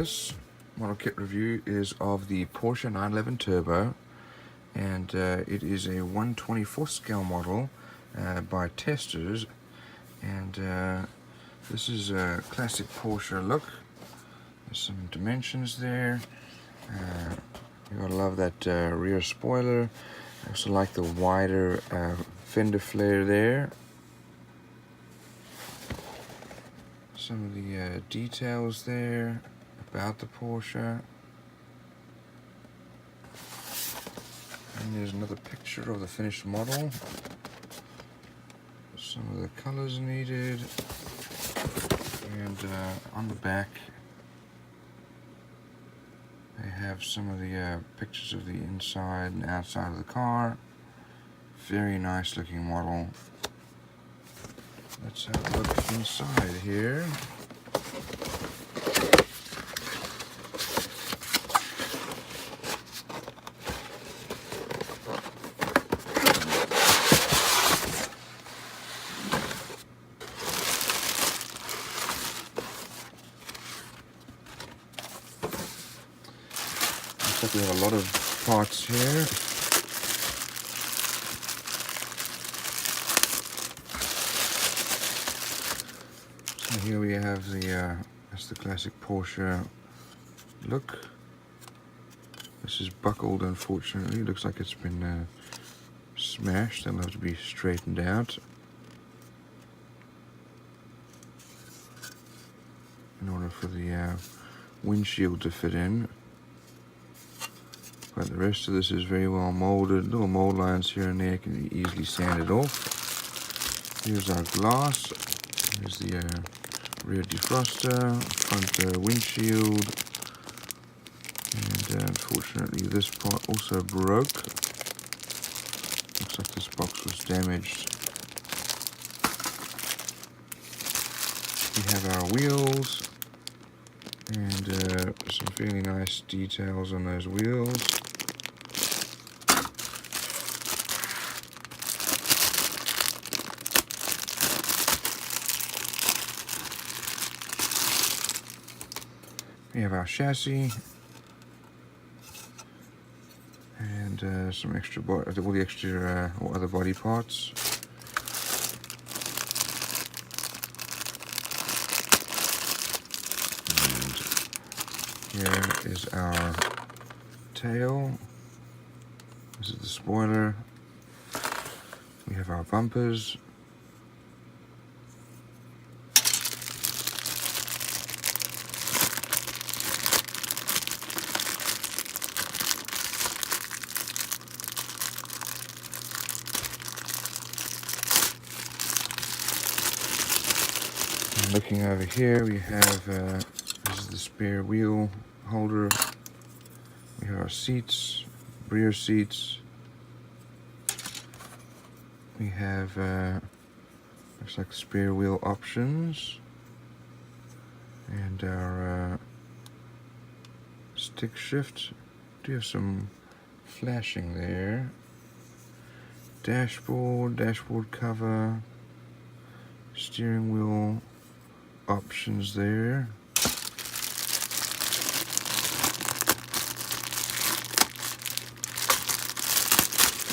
This model kit review is of the Porsche 911 Turbo, and it is a 1/24 scale model by Testors, and this is a classic Porsche look. There's some dimensions there. You gotta love that rear spoiler. I also like the wider fender flare there. Some of the details there about the Porsche. And there's another picture of the finished model. Some of the colors needed. And on the back, they have some of the pictures of the inside and outside of the car. Very nice looking model. Let's have a look inside here. Looks like we have a lot of parts here. So here we have that's the classic Porsche look. This is buckled, unfortunately. It looks like it's been smashed. That'll have to be straightened out in order for the windshield to fit in. But the rest of this is very well molded. Little mold lines here and there can be easily sanded off. Here's our glass. Here's the rear defroster, front windshield, and unfortunately this part also broke. Looks like this box was damaged. We have our wheels and some fairly nice details on those wheels. We have our chassis and some extra all the extra or other body parts. And here is our tail. This is the spoiler. We have our bumpers. Looking over here, we have this is the spare wheel holder. We have our seats, rear seats. We have looks like spare wheel options, and our stick shift. Do have some flashing there. Dashboard cover, steering wheel options there.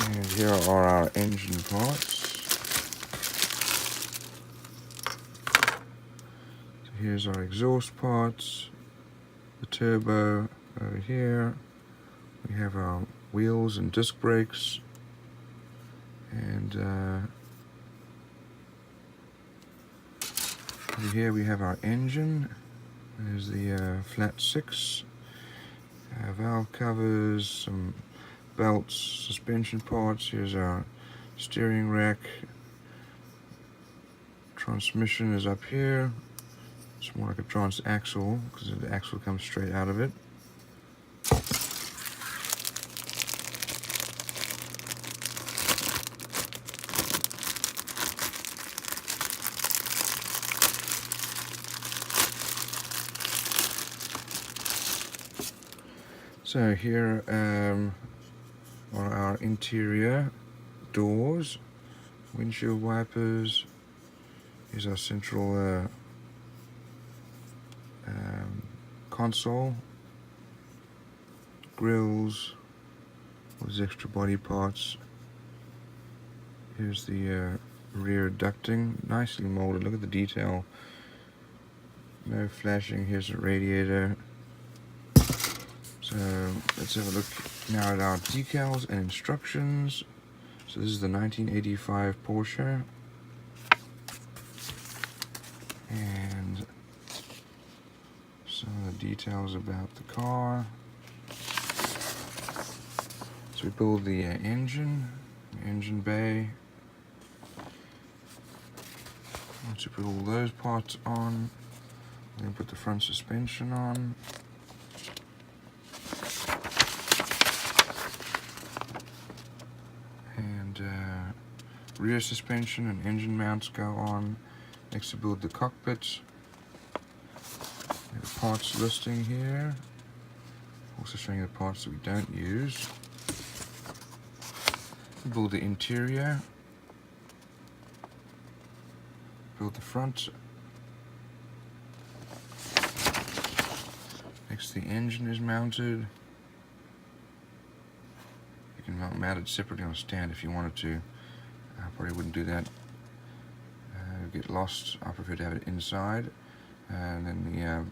And here are our engine parts. So here's our exhaust parts, the turbo over here. We have our wheels and disc brakes, and over here we have our engine. There's the flat 6, valve covers, some belts, suspension parts. Here's our steering rack. Transmission is up here. It's more like a trans axle because the axle comes straight out of it. So here are our interior doors, windshield wipers. Here's our central console, grills, all these extra body parts. Here's the rear ducting, nicely molded. Look at the detail. No flashing. Here's the radiator. So let's have a look now at our decals and instructions. So this is the 1985 Porsche, and some of the details about the car. So we build the engine bay. Once you put all those parts on, then put the front suspension on. And rear suspension and engine mounts go on. Next to build the cockpit. The parts listing here. Also showing the parts that we don't use. Build the interior. Build the front. Next, the engine is mounted. You can mount it separately on a stand if you wanted to. I probably wouldn't do that. Get lost. I prefer to have it inside. And then the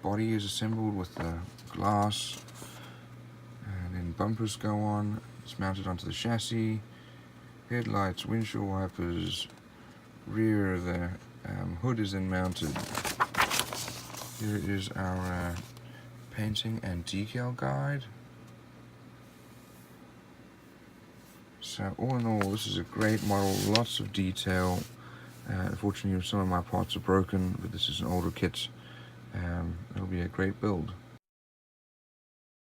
body is assembled with the glass. And then bumpers go on. It's mounted onto the chassis. Headlights, windshield wipers. Rear, the hood is then mounted. Here is our painting and decal guide. So all in all, this is a great model, lots of detail. Unfortunately, some of my parts are broken, but this is an older kit. It'll be a great build.